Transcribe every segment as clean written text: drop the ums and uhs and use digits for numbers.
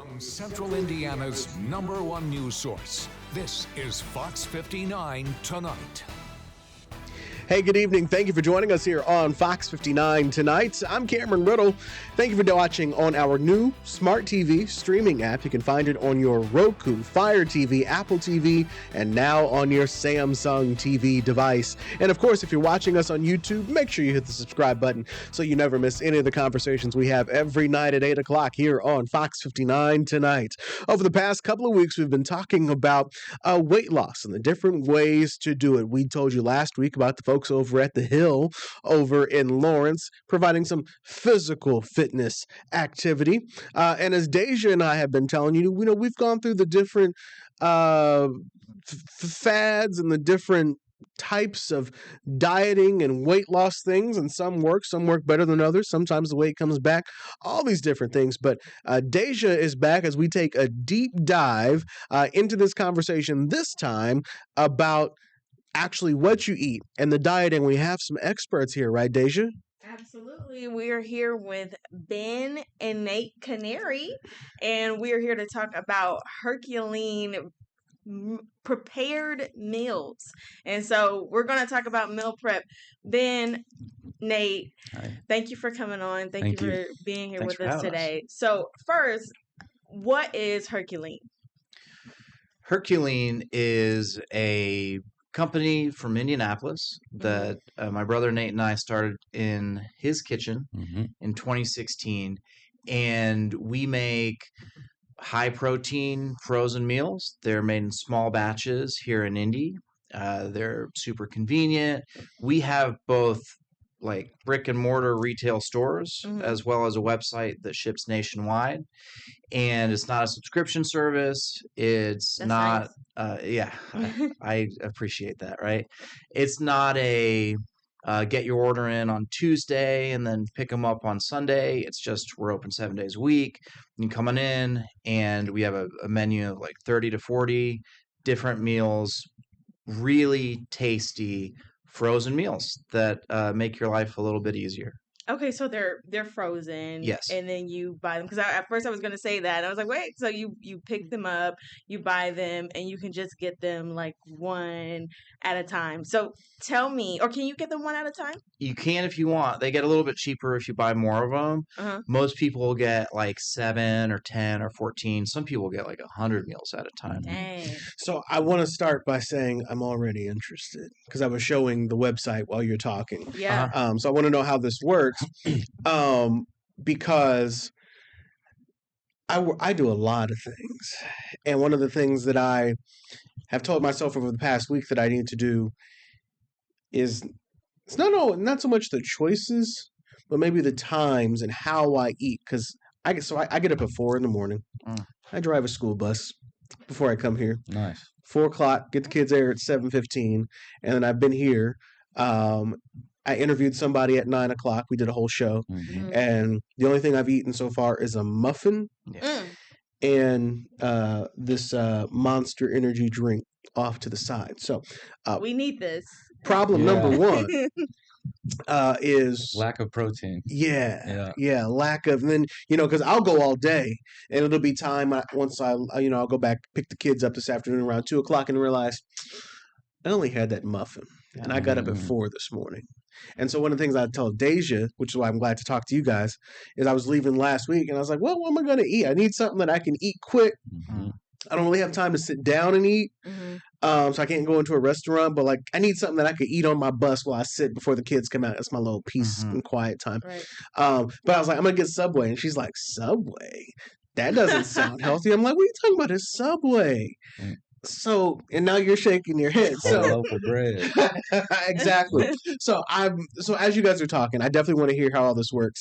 From Central Indiana's #1 news source, this is Fox 59 Tonight. Hey, good evening. Thank you for joining us here on Fox 59 Tonight. I'm Cameron Riddle. Thank you for watching on our new Smart TV streaming app. You can find it on your Roku, Fire TV, Apple TV, and now on your Samsung TV device. And of course, if you're watching us on YouTube, make sure you hit the subscribe button so you never miss any of the conversations we have every night at 8 o'clock here on Fox 59 Tonight. Over the past couple of weeks, we've been talking about weight loss and the different ways to do it. We told you last week about the folks over at the Hill over in Lawrence providing some physical fitness activity. And as Deja and I have been telling you, we've gone through the different fads and the different types of dieting and weight loss things, and some work better than others. Sometimes the weight comes back, all these different things. But Deja is back as we take a deep dive into this conversation, this time about actually what you eat and the diet. And we have some experts here, right, Deja? Absolutely. We are here with Ben and Nate Canary, and we are here to talk about HercuLean prepared meals. And so we're going to talk about meal prep. Ben, Nate, Hi. Thank you for coming on. Thank you for being here Thanks with us today. us. So first, what is HercuLean? HercuLean is a company from Indianapolis that my brother Nate and I started in his kitchen in 2016, and we make high protein frozen meals. They're made in small batches here in Indy. They're super convenient. We have both like brick and mortar retail stores as well as a website that ships nationwide, and it's not a subscription service. It's That's not nice. I appreciate that, right? It's not a get your order in on Tuesday and then pick them up on Sunday. It's just we're open 7 days a week. You come on in, and we have a menu of like 30 to 40 different meals, really tasty frozen meals that make your life a little bit easier. Okay, so they're frozen. Yes. And then you buy them, because at first I was going to say that. I was like, wait, so you pick them up, you buy them, and you can just get them like one at a time. So tell me, or can you get them one at a time? You can if you want. They get a little bit cheaper if you buy more of them. Most people will get like 7 or 10 or 14. Some people get like 100 meals at a time. Dang. So I want to start by saying I'm already interested because I was showing the website while you're talking. Yeah. So I want to know how this works because I do a lot of things. And one of the things that I have told myself over the past week that I need to do is it's not so much the choices, but maybe the times and how I eat. Because I get up at 4 in the morning. I drive a school bus before I come here. Nice. 4 o'clock, get the kids there at 7:15, and then I've been here. I interviewed somebody at 9 o'clock. We did a whole show, and the only thing I've eaten so far is a muffin and this Monster Energy drink off to the side. So we need this. Problem number one is lack of protein. Yeah, lack of. And then because I'll go all day, and it'll be time once I'll go back, pick the kids up this afternoon around 2 o'clock, and realize I only had that muffin, and I got up at 4 this morning. And so one of the things I tell Deja, which is why I'm glad to talk to you guys, is I was leaving last week, and I was like, well, what am I going to eat? I need something that I can eat quick. I don't really have time to sit down and eat, so I can't go into a restaurant. But like, I need something that I could eat on my bus while I sit before the kids come out. That's my little peace and quiet time. Right. But I was like, I'm gonna get Subway, and she's like, Subway? That doesn't sound healthy. I'm like, what are you talking about? It's Subway. So, and now you're shaking your head. So loaf of bread. Exactly. So as you guys are talking, I definitely want to hear how all this works.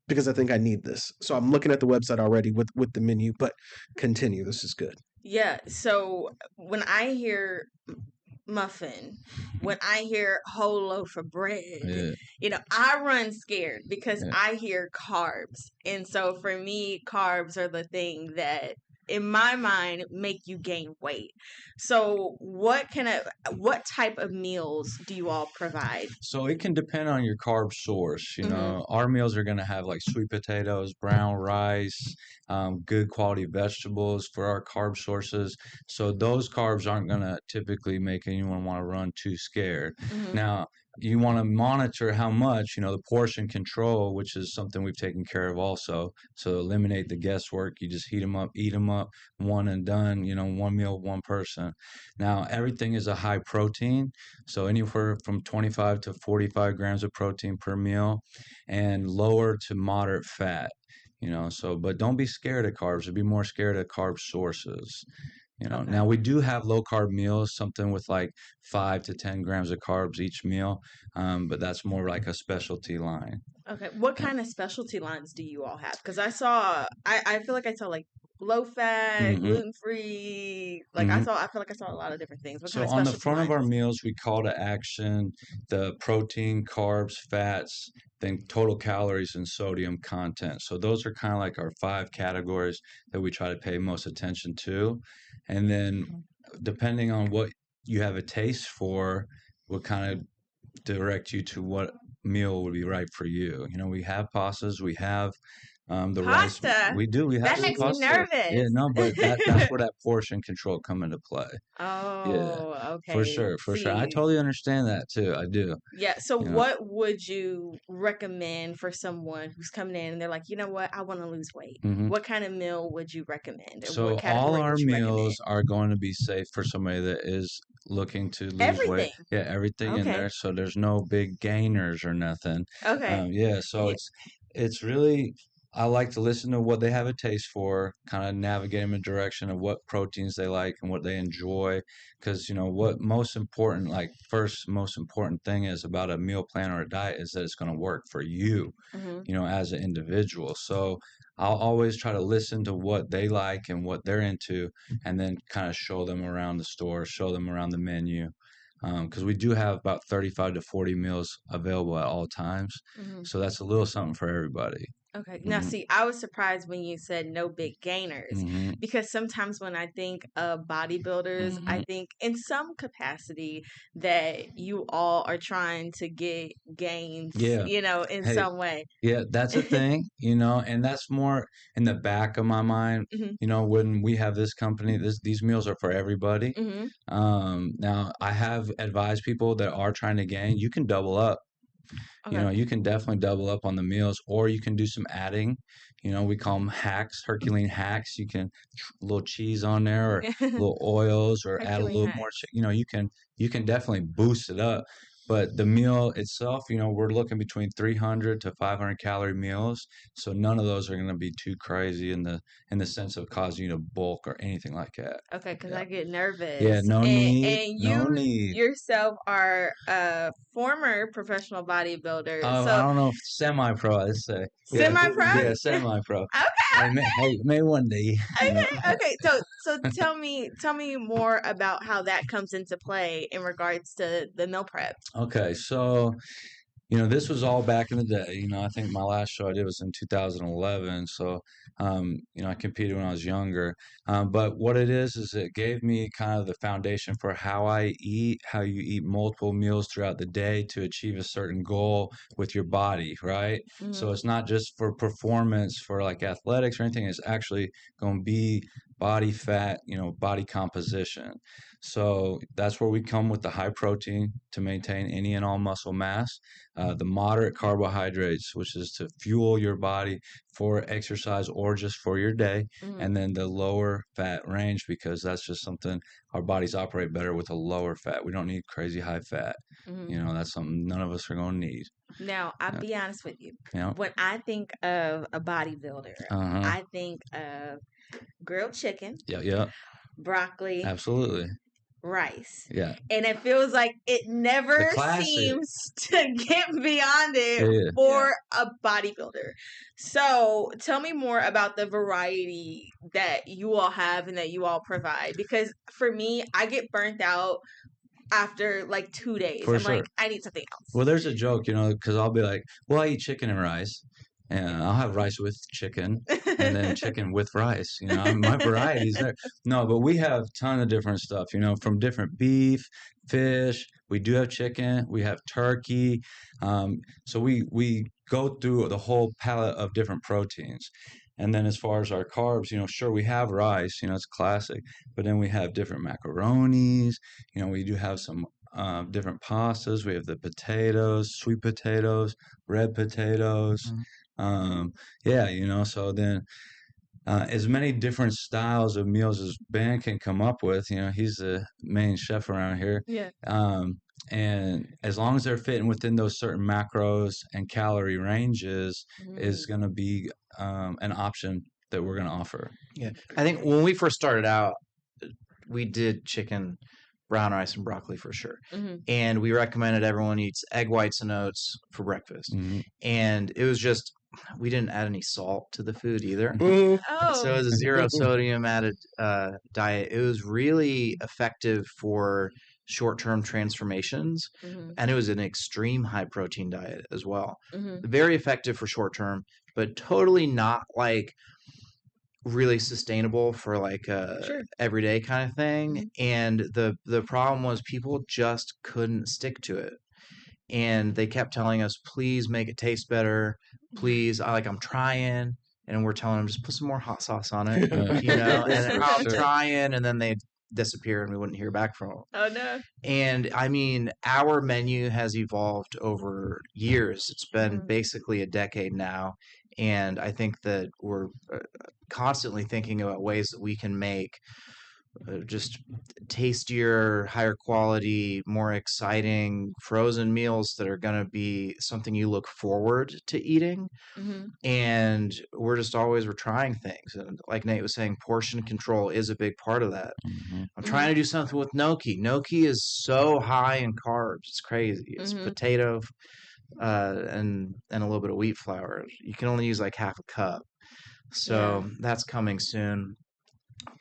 Because I think I need this. So I'm looking at the website already with the menu, but continue. This is good. Yeah. So when I hear muffin, when I hear whole loaf of bread, I run scared because I hear carbs. And so for me, carbs are the thing that in my mind, make you gain weight. So what type of meals do you all provide? So it can depend on your carb source. Mm-hmm. Our meals are going to have like sweet potatoes, brown rice, good quality vegetables for our carb sources. So those carbs aren't going to typically make anyone want to run too scared. Mm-hmm. Now, you want to monitor how much, the portion control, which is something we've taken care of also. So eliminate the guesswork. You just heat them up, eat them up, one and done, one meal, one person. Now, everything is a high protein. So anywhere from 25 to 45 grams of protein per meal and lower to moderate fat. But don't be scared of carbs. Be more scared of carb sources. Okay. Now we do have low carb meals, something with like 5 to 10 grams of carbs each meal, but that's more like a specialty line. Okay. What kind of specialty lines do you all have? Because I feel like I saw like low fat, gluten free. Like I feel like I saw a lot of different things. What So kind of on the specialty front of our lines? meals, we call to action the protein, carbs, fats, then total calories and sodium content. So those are kind of like our 5 categories that we try to pay most attention to. And then depending on what you have a taste for, we'll kind of direct you to what meal would be right for you. We have pastas, we have the rice. Pasta. We do. We have That some makes me pasta. nervous. Yeah, no, but that's where that portion control come into play. Yeah, Oh, for okay. sure, for sure. I See, totally understand that too. I do. yeah. So, You know. what would you recommend for someone who's coming in and they're like, you know what, I want to lose weight? Mhm. What kind of meal would you recommend? Or So what all category our would you recommend? meals are going to be safe for somebody that is looking to lose weight. Everything. Yeah, everything in Okay. there. So there's no big gainers or nothing. Okay. Yeah. So Yeah. it's really. I like to listen to what they have a taste for, kind of navigate them in a direction of what proteins they like and what they enjoy. Because, what most important, like first most important thing is about a meal plan or a diet is that it's going to work for you, Mm-hmm. as an individual. So I'll always try to listen to what they like and what they're into, and then kind of show them around the store, show them around the menu. Because we do have about 35 to 40 meals available at all times. Mm-hmm. So that's a little something for everybody. Okay. Now, Mhm. see, I was surprised when you said no big gainers Mhm. because sometimes when I think of bodybuilders, I think in some capacity that you all are trying to get gains, Yeah. in Hey, some way. yeah, that's a thing, and that's more in the back of my mind. Hmm. When we have this company, these meals are for everybody. Hmm. Now I have advised people that are trying to gain, you can double up. Okay. You can definitely double up on the meals, or you can do some adding. We call them hacks, HercuLean hacks. You can a little cheese on there, or little oils, or add a HercuLean little more. You can definitely boost it up. But the meal itself, we're looking between 300 to 500 calorie meals. So none of those are going to be too crazy in the sense of causing you to bulk or anything like that. Okay, because Yeah. I get nervous. Yeah. No And need. and No you need. yourself are a former professional bodybuilder. I So don't know if semi-pro, I'd say. Yeah, semi-pro? yeah, semi-pro. Okay. Hey, maybe one day. Okay. So tell me more about how that comes into play in regards to the meal prep. Okay, so this was all back in the day. I think my last show I did was in 2011. So, I competed when I was younger. But what it is it gave me kind of the foundation for how I eat, how you eat multiple meals throughout the day to achieve a certain goal with your body, right? So Hmm. it's not just for performance, for like athletics or anything. It's actually going to be body fat, body composition. So that's where we come with the high protein to maintain any and all muscle mass, the moderate carbohydrates, which is to fuel your body for exercise or just for your day, Hmm. and then the lower fat range, because that's just something our bodies operate better with a lower fat. We don't need crazy high fat. Hmm. That's something none of us are going to need. Now, I'll Yeah. be honest with you. Yeah. When I think of a bodybuilder, Uh-huh. I think of grilled chicken, Yeah. Yeah. broccoli, Absolutely. rice. Yeah. And it feels like it The never classic. seems to get beyond it Yeah. for a bodybuilder. So tell me more about the variety that you all have and that you all provide. Because for me, I get burnt out after like 2 days. For I'm sure. like, I need something else. Well, there's a joke, because I'll be like, well, I eat chicken and rice. and I'll have rice with chicken, and then chicken with rice. My variety's there. No, but we have a ton of different stuff. From different beef, fish. We do have chicken. We have turkey. So we go through the whole palette of different proteins. And then as far as our carbs, sure, we have rice, it's classic, but then we have different macaronis, we do have some different pastas. We have the potatoes, sweet potatoes, red potatoes. So then as many different styles of meals as Ben can come up with, he's the main chef around here. Yeah. And as long as they're fitting within those certain macros and calorie ranges, is going to be an option that we're going to offer. Yeah. I think when we first started out, we did chicken, brown rice, and broccoli for sure. And we recommended everyone eats egg whites and oats for breakfast. And it was just, we didn't add any salt to the food either. Oh. So it was a zero sodium added diet. It was really effective for short-term transformations, and it was an extreme high protein diet as well. Very effective for short-term, but totally not like really sustainable for like a everyday kind of thing. And the problem was people just couldn't stick to it. And they kept telling us, please make it taste better. Please, I'm trying. And we're telling them, just put some more hot sauce on it, and I'm trying. And then they'd disappear and we wouldn't hear back from them. Oh, no. And I mean, our menu has evolved over years. It's been basically a decade now. And I think that we're constantly thinking about ways that we can make just tastier, higher quality, more exciting frozen meals that are going to be something you look forward to eating. And we're trying things. And like Nate was saying, portion control is a big part of that. I'm trying to do something with gnocchi. Gnocchi is so high in carbs. It's crazy. It's potato and a little bit of wheat flour. You can only use like half a cup. So that's coming soon.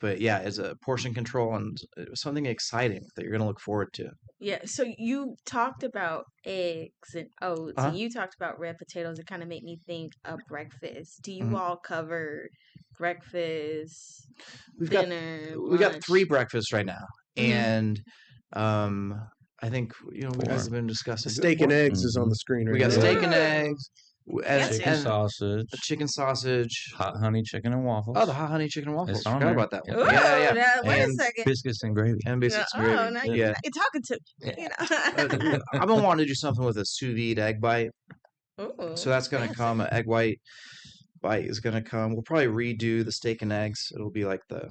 But yeah, it's a portion control and something exciting that you're going to look forward to. Yeah, so you talked about eggs and oats, and you talked about red potatoes. It kind of made me think of breakfast. Do you all cover breakfast, dinner, we got lunch? 3 breakfasts right now, and I think we guys have been discussing Steak and eggs is on the screen right We got now. steak and eggs. Chicken sausage, chicken sausage, hot honey chicken and waffles. Oh, the hot honey chicken and waffles. It's on Forgot there. about that one. Ooh, Yeah. Wait a And second. Biscuits and gravy. And biscuits and Oh, gravy. now Yeah. you're talking to me. I've been wanting to do something with a sous vide egg bite. Ooh, So that's going to come. An egg white bite is going to come. We'll probably redo the steak and eggs. It'll be like the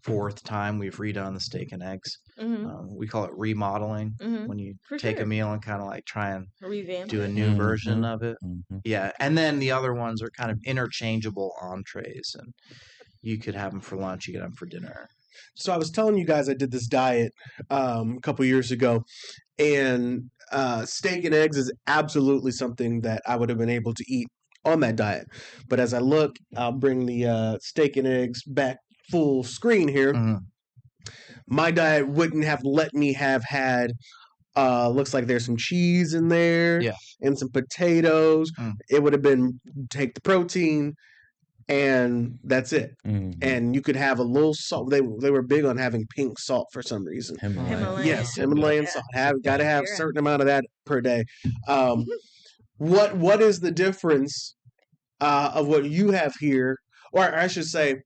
4th time we've redone the steak and eggs. We call it remodeling when you take a meal and kind of like try and revamp do a new version of it. Yeah. And then the other ones are kind of interchangeable entrees, and you could have them for lunch, you could have them for dinner. So I was telling you guys I did this diet a couple years ago, and steak and eggs is absolutely something that I would have been able to eat on that diet. But as I look, I'll bring the steak and eggs back full screen here. My diet wouldn't have let me have had looks like there's some cheese in there and some potatoes. It would have been take the protein and that's it. And you could have a little salt. They were big on having pink salt for some reason. Himalayan. Yes, Himalayan salt. Got to have a certain amount of that per day. What is the difference of what you have here, or I should say,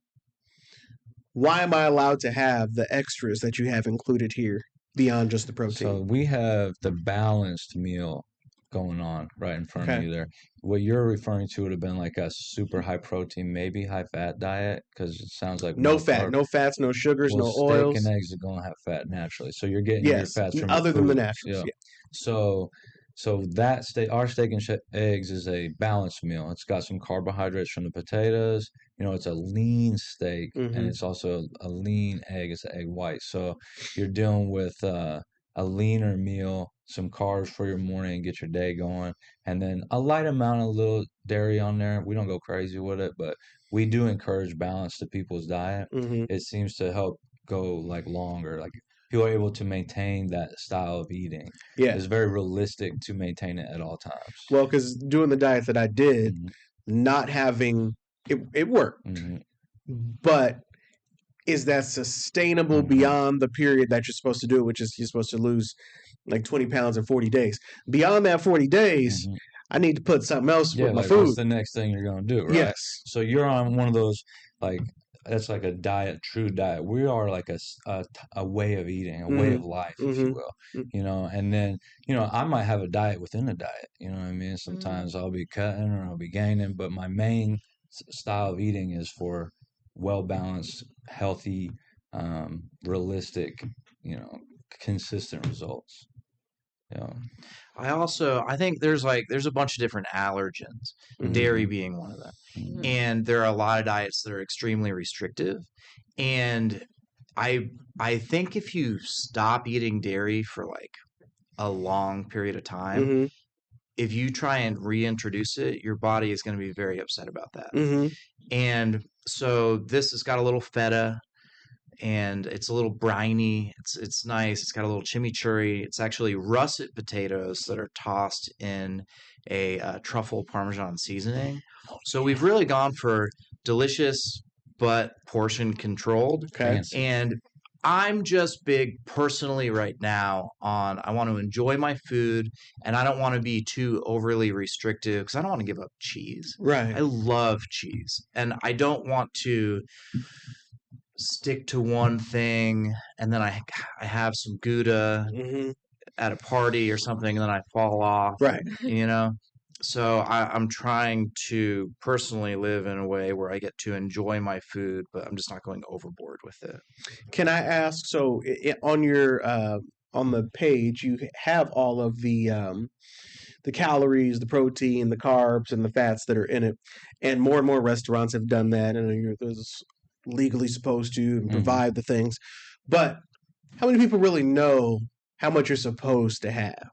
why am I allowed to have the extras that you have included here beyond just the protein? So we have the balanced meal going on right in front of you there. What you're referring to would have been like a super high protein, maybe high fat diet, because it sounds like no fat, no fats, no sugars, no oils. Steak and eggs are going to have fat naturally, so you're getting your fats from other than the naturals. So that our steak and eggs is a balanced meal. It's got some carbohydrates from the potatoes. It's a lean steak, and it's also a lean egg. It's an egg white. So you're dealing with a leaner meal, some carbs for your morning and get your day going, and then a light amount of little dairy on there. We don't go crazy with it, but we do encourage balance to people's diet. It seems to help go like longer. Like people are able to maintain that style of eating. Yeah. It's very realistic to maintain it at all times. Well, because doing the diet that I did, not having it worked, but is that sustainable beyond the period that you're supposed to do it, which is you're supposed to lose like 20 pounds in 40 days? Beyond that 40 days, I need to put something else with my food. What's the next thing you're going to do, right? Yes. So you're on one of those, like, that's like a diet, true diet. We are like a way of eating, a way of life, if you will, you know. And then, you know, I might have a diet within a diet, you know what I mean? Sometimes I'll be cutting or I'll be gaining, but my main style of eating is for well-balanced, healthy, realistic, you know, consistent results. Yeah. I think there's a bunch of different allergens, dairy being one of them. And there are a lot of diets that are extremely restrictive. And I think if you stop eating dairy for like a long period of time, if you try and reintroduce it, your body is going to be very upset about that. And so this has got a little feta, and it's a little briny. It's nice. It's got a little chimichurri. It's actually russet potatoes that are tossed in a truffle Parmesan seasoning. So we've really gone for delicious but portion controlled. Okay. And I'm just big personally right now on I want to enjoy my food, and I don't want to be too overly restrictive because I don't want to give up cheese. Right. I love cheese, and I don't want to stick to one thing and then I have some Gouda at a party or something and then I fall off. Right. You know? So I'm trying to personally live in a way where I get to enjoy my food, but I'm just not going overboard with it. Can I ask, so on your on the page, you have all of the calories, the protein, the carbs, and the fats that are in it, and more restaurants have done that, and there's legally supposed to and provide the things. But how many people really know how much you're supposed to have?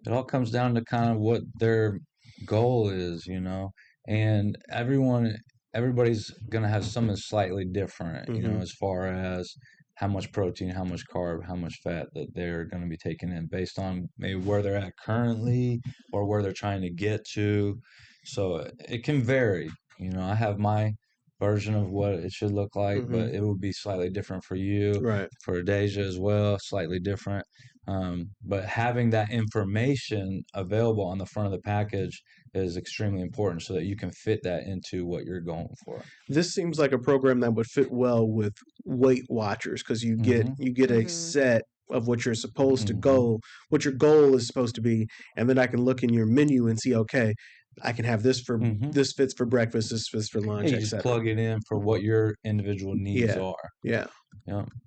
It all comes down to kind of what their goal is, you know, and everybody's going to have something slightly different, you know, as far as how much protein, how much carb, how much fat that they're going to be taking in based on maybe where they're at currently or where they're trying to get to. So it can vary. You know, I have my version of what it should look like, but it would be slightly different for you, right? For Deja as well, slightly different. But having that information available on the front of the package is extremely important so that you can fit that into what you're going for. This seems like a program that would fit well with Weight Watchers because you get a set of what you're supposed to go, what your goal is supposed to be, and then I can look in your menu and see, okay, I can have this for this fits for breakfast, this fits for lunch, you just plug it in for what your individual needs are. Yeah.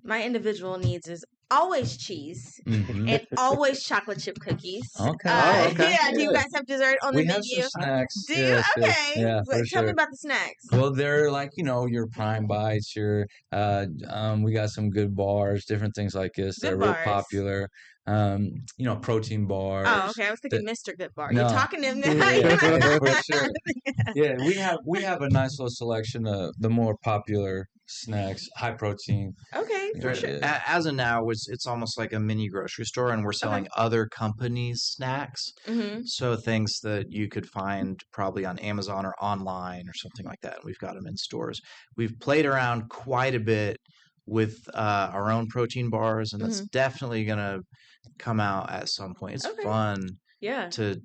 My individual needs is always cheese and always chocolate chip cookies. Okay. Yeah. Do you guys have dessert on the menu? We have some snacks. Do you? Okay. Yeah, Tell me about the snacks. Well, they're like, you know, your Prime Bites, your we got some good bars, different things like this that are real popular. You know, protein bars. Oh, okay. I was thinking Mr. Good Bar. No. You're talking to him now. Yeah, for sure. Yeah, we have a nice little selection of the more popular snacks, high protein. Okay, for sure. As of now, it's almost like a mini grocery store, and we're selling other companies' snacks. So things that you could find probably on Amazon or online or something like that. We've got them in stores. We've played around quite a bit with our own protein bars, and that's definitely going to come out at some point. It's fun to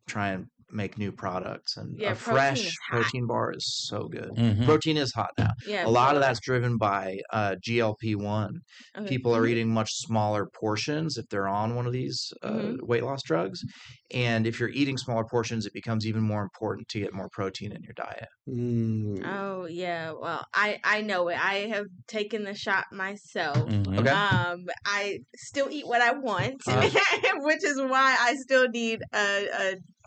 try and make new products, and a fresh protein bar is so good. Protein is hot now. A lot of that's driven by GLP-1. People are eating much smaller portions if they're on one of these weight loss drugs, and if you're eating smaller portions, it becomes even more important to get more protein in your diet. Oh yeah, well I know it. I have taken the shot myself. Okay. I still eat what I want, which is why I still need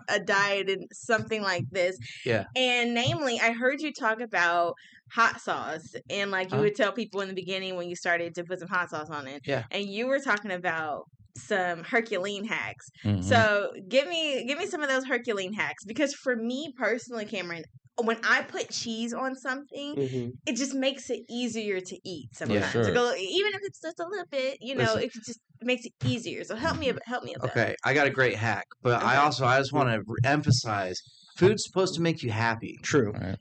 a diet and something like this. Yeah. And namely, I heard you talk about hot sauce, and like you would tell people in the beginning when you started to put some hot sauce on it. Yeah. And you were talking about some HercuLean hacks. So give me some of those HercuLean hacks, because for me personally, Cameron, when I put cheese on something, Mm-hmm. it just makes it easier to eat sometimes. sure. Even if it's just a little bit, Listen. it just makes it easier. So help me a bit. Okay, I got a great hack, but Okay. I just want to emphasize food's supposed to make you happy. True. Right.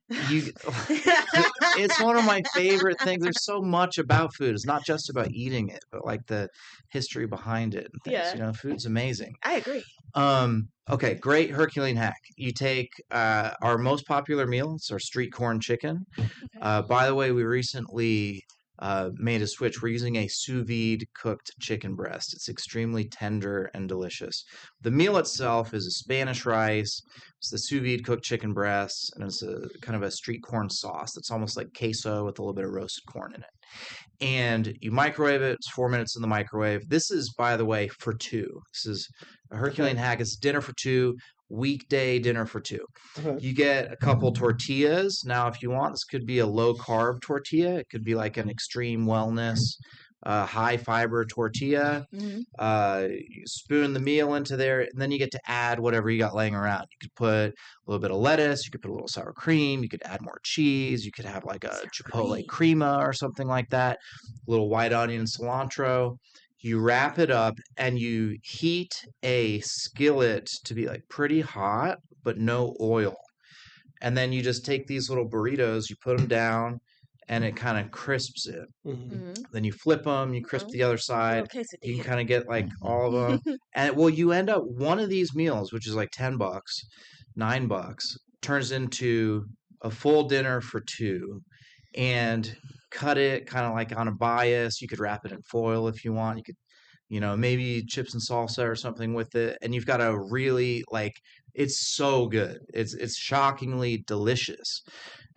It's one of my favorite things. There's so much about food. It's not just about eating it, but like the history behind it and things. Yeah. Food's amazing. I agree. Okay, great HercuLean hack. You take our most popular meal. It's our street corn chicken. By the way, we recently made a switch. We're using a sous vide cooked chicken breast. It's extremely tender and delicious. The meal itself is a Spanish rice. It's the sous vide cooked chicken breast, and it's a kind of a street corn sauce that's almost like queso with a little bit of roasted corn in it. And you microwave it. It's 4 minutes in the microwave. This is, by the way, for two. This is a HercuLean hack. It's dinner for two. Weekday dinner for two. You get a couple tortillas. Now, if you want, this could be a low carb tortilla. It could be like an extreme wellness, high fiber tortilla. You spoon the meal into there, and then you get to add whatever you got laying around. You could put a little bit of lettuce. You could put a little sour cream. You could add more cheese. You could have like a chipotle crema or something like that. A little white onion, cilantro. You wrap it up and you heat a skillet to be like pretty hot, but no oil. And then you just take these little burritos, you put them down, and it kind of crisps it. Then you flip them, you crisp the other side. You can kind of get like all of them. And you end up one of these meals, which is like $10, $9, turns into a full dinner for two. And cut it kind of like on a bias. You could wrap it in foil if you want. You could, maybe chips and salsa or something with it. And you've got a really it's so good. It's shockingly delicious.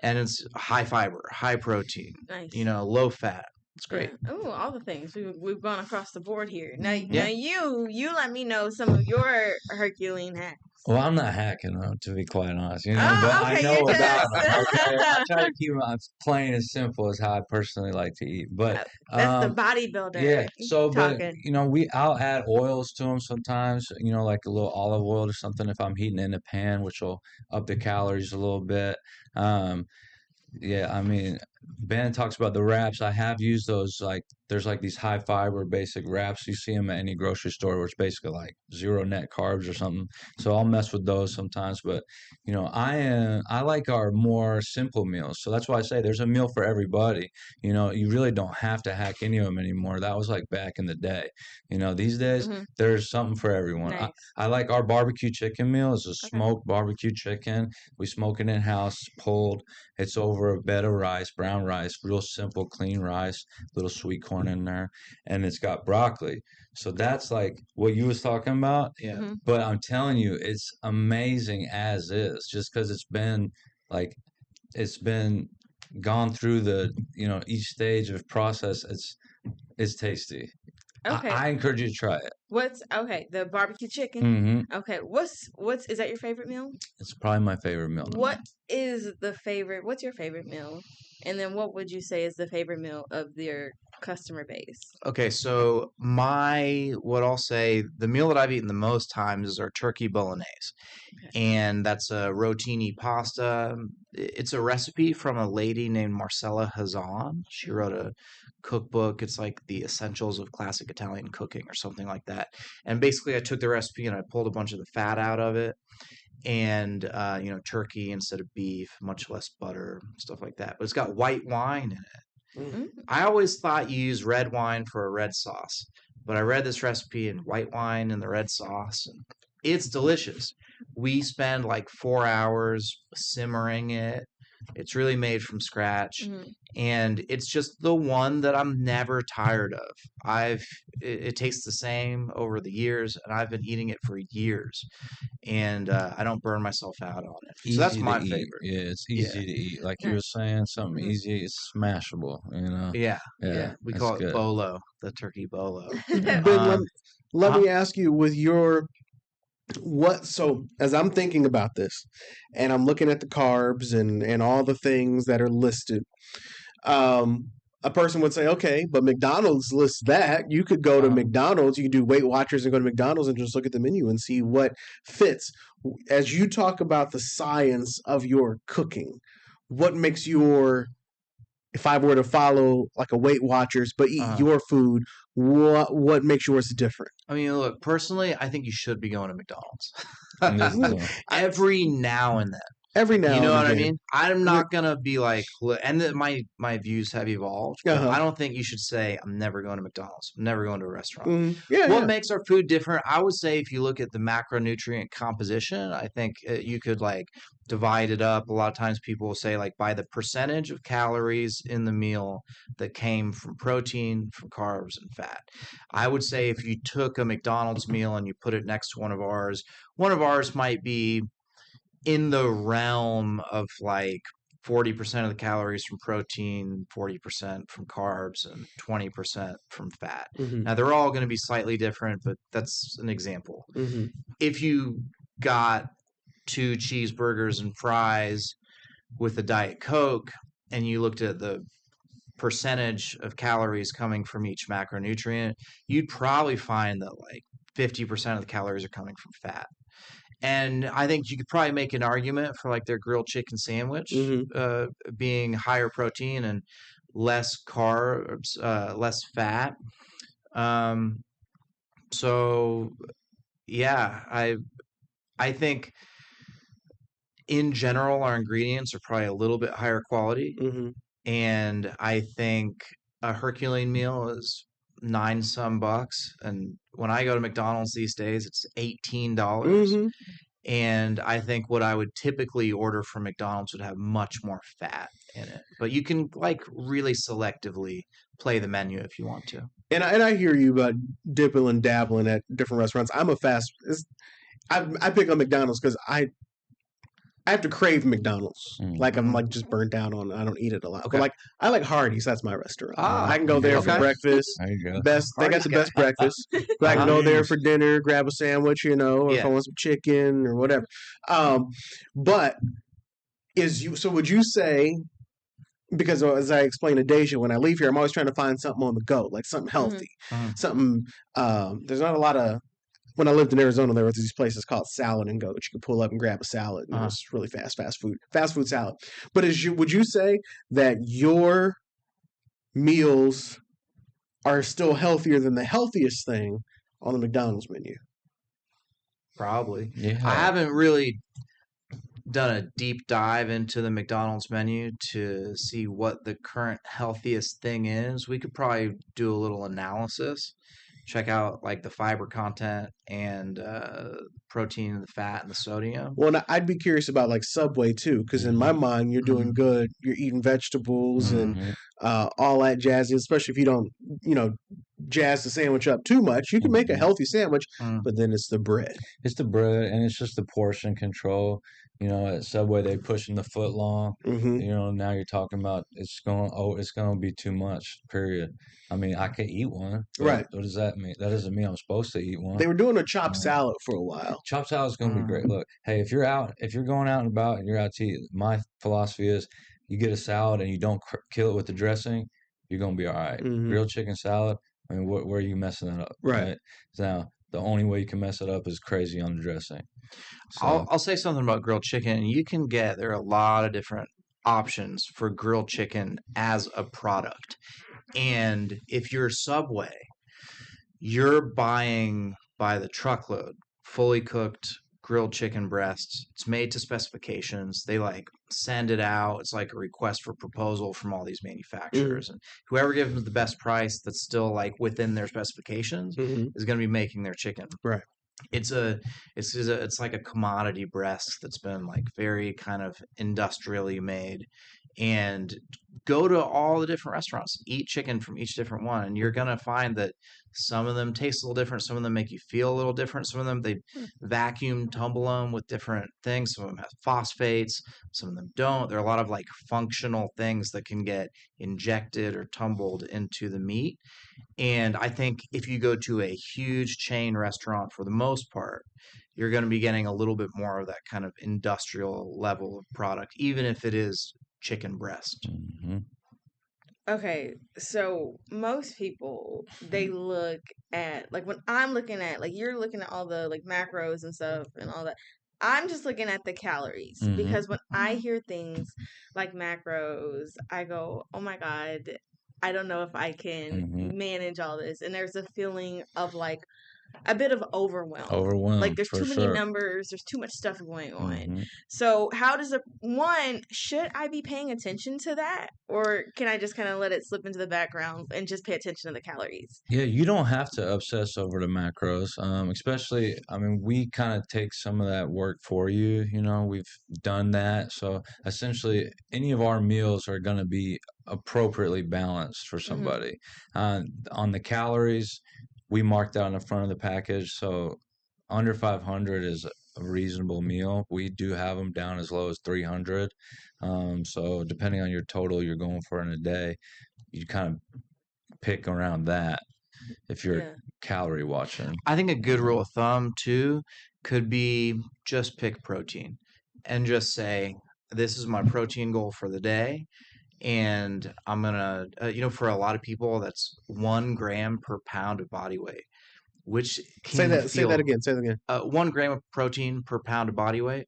And it's high fiber, high protein, Nice. Low fat. It's great. Yeah. Oh, all the things we've gone across the board here. Now you let me know some of your HercuLean hacks. Well, I'm not hacking them, to be quite honest, but okay, I know you're about just- them. Okay? I try to keep them plain and simple as how I personally like to eat. But that's the bodybuilder. yeah. So, talking. but I'll add oils to them sometimes. Like a little olive oil or something if I'm heating in a pan, which will up the calories a little bit. Yeah, I mean, Ben talks about the wraps. I have used those. There's these high fiber basic wraps. You see them at any grocery store, where it's basically like zero net carbs or something. So I'll mess with those sometimes. But I like our more simple meals. So that's why I say there's a meal for everybody. You really don't have to hack any of them anymore. That was like back in the day. These days there's something for everyone. Nice. I like our barbecue chicken meal. It's a smoked barbecue chicken. We smoke it in house, pulled. It's over a bed of rice, brown rice, real simple, clean rice, little sweet corn in there, and it's got broccoli. So that's like what you was talking about. Yeah. But I'm telling you, it's amazing as is, just because it's been gone through the each stage of process. It's tasty. Okay. I encourage you to try it. The barbecue chicken. Mm-hmm. Okay, what's is that your favorite meal? It's probably my favorite meal. What's your favorite meal? And then what would you say is the favorite meal of your customer base? Okay, so what I'll say, the meal that I've eaten the most times is our turkey bolognese. And that's a rotini pasta. It's a recipe from a lady named Marcella Hazan. She wrote a cookbook. It's like the essentials of classic Italian cooking or something like that. And basically I took the recipe and I pulled a bunch of the fat out of it. And turkey instead of beef, much less butter, stuff like that. But it's got white wine in it. I always thought you use red wine for a red sauce, but I read this recipe in white wine and the red sauce, and it's delicious. We spend like 4 hours simmering it. It's really made from scratch, and it's just the one that I'm never tired of. It tastes the same over the years, and I've been eating it for years, and I don't burn myself out on it. So that's my favorite. Yeah, it's easy to eat. Like you were saying, something easy. It's smashable. Yeah. We call it good. bolo, the turkey bolo. Ben, let me ask you, with your so as I'm thinking about this and I'm looking at the carbs and all the things that are listed, a person would say, okay, but McDonald's lists that. You could go to McDonald's, you could do Weight Watchers and go to McDonald's and just look at the menu and see what fits. as you talk about the science of your cooking, what makes your, if I were to follow like a Weight Watchers but eat your food, what makes yours different? I mean, look, personally, I think you should be going to McDonald's And this is every now and then. Every now You know and what I again. mean? I'm not gonna be like, and my views have evolved, but Uh-huh. I don't think you should say I'm never going to McDonald's. I'm never going to a restaurant. Yeah, What yeah. makes our food different? I would say if you look at the macronutrient composition, I think you could like divide it up. A lot of times people will say like by the percentage of calories in the meal that came from protein, from carbs, and fat. I would say if you took a McDonald's meal and you put it next to one of ours might be in the realm of like 40% of the calories from protein, 40% from carbs, and 20% from fat. Mm-hmm. Now, they're all going to be slightly different, but that's an example. Mm-hmm. If you got 2 cheeseburgers and fries with a Diet Coke and you looked at the percentage of calories coming from each macronutrient, you'd probably find that like 50% of the calories are coming from fat. And I think you could probably make an argument for like their grilled chicken sandwich being higher protein and less carbs, less fat. So yeah, I think in general our ingredients are probably a little bit higher quality, and I think a HercuLean meal is 9 some bucks, and when I go to McDonald's these days, it's $18. And I think what I would typically order from McDonald's would have much more fat in it. But you can like really selectively play the menu if you want to. And I hear you about dipping and dabbling at different restaurants. I'm a I pick on McDonald's because I have to crave McDonald's. Like I'm like just burnt out on. I don't eat it a lot. Okay. But like I like Hardee's. That's my restaurant. Ah, I can go there for okay. breakfast. There you go. Best. They got the best breakfast. But I can go there for dinner, grab a sandwich, you know, or if I want some chicken or whatever. But so would you say? Because as I explained to Deja, when I leave here, I'm always trying to find something on the go, like something healthy, something. There's not a lot of. When I lived in Arizona, there was these places called Salad and Go that you could pull up and grab a salad. And it's really fast food salad. But would you say that your meals are still healthier than the healthiest thing on the McDonald's menu? Probably. Yeah. I haven't really done a deep dive into the McDonald's menu to see what the current healthiest thing is. We could probably do a little analysis. Check out like the fiber content and protein and the fat and the sodium. Well, I'd be curious about like Subway too, because in my mind, you're doing good. You're eating vegetables and all that jazzy. Especially if you don't, jazz the sandwich up too much. You can make a healthy sandwich, but then it's the bread. It's the bread, and it's just the portion control. At Subway they pushing the foot long. Now you're talking about it's gonna be too much. Period. I mean, I could eat one. Right. What does that mean? That doesn't mean I'm supposed to eat one. They were doing a chopped salad for a while. Chopped salad is gonna be great. Look, hey, if you're going out and about and you're out to eat, my philosophy is you get a salad and you don't kill it with the dressing, you're gonna be all right. Grilled chicken salad. I mean, where are you messing it up? Right. Now, the only way you can mess it up is crazy on the dressing. So, I'll say something about grilled chicken. There are a lot of different options for grilled chicken as a product. And if you're Subway, you're buying by the truckload, fully cooked grilled chicken breasts. It's made to specifications. They like send it out. It's like a request for proposal from all these manufacturers. And whoever gives them the best price that's still like within their specifications is going to be making their chicken. Right. It's like a commodity breast that's been like very kind of industrially made. And go to all the different restaurants, eat chicken from each different one, and you're gonna find that some of them taste a little different, some of them make you feel a little different, some of them they vacuum tumble them with different things, some of them have phosphates, some of them don't. There are a lot of like functional things that can get injected or tumbled into the meat. And I think if you go to a huge chain restaurant, for the most part, you're going to be getting a little bit more of that kind of industrial level of product, even if it is chicken breast. Okay, so most people, they look at, like when I'm looking at, like you're looking at all the like macros and stuff and all that, I'm just looking at the calories Mhm. because when I hear things like macros, I go, oh my God, I don't know if I can Mhm. manage all this. And there's a feeling of like a bit of overwhelm. Like Overwhelmed there's for too many sure. numbers, there's too much stuff going on. Mhm. So how does should I be paying attention to that? Or can I just kind of let it slip into the background and just pay attention to the calories? Yeah, you don't have to obsess over the macros. Especially, I mean, we kind of take some of that work for you. We've done that. So essentially, any of our meals are going to be appropriately balanced for Mm-hmm. somebody. On the calories, we marked out on the front of the package. So under 500 is a reasonable meal. We do have them down as low as 300. So depending on your total you're going for in a day, you kind of pick around that if you're Yeah. calorie watching. I think a good rule of thumb too could be just pick protein and just say, this is my protein goal for the day. And I'm gonna, for a lot of people, that's 1 gram per pound of body weight, which Say can that. Say that feel again. Say that again. 1 gram of protein per pound of body weight.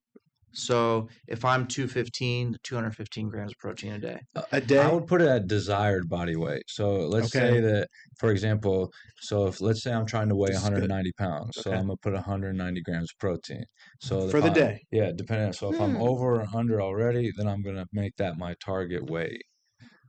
So if I'm 215 grams of protein a day. A I day. would put it at desired body weight. So let's say Okay. that, for example, if let's say I'm trying to weigh This is good. 190 pounds, so Okay. I'm gonna put 190 grams of protein. So For the day. yeah, depending. So if I'm Hmm. over or under already, then I'm gonna make that my target weight.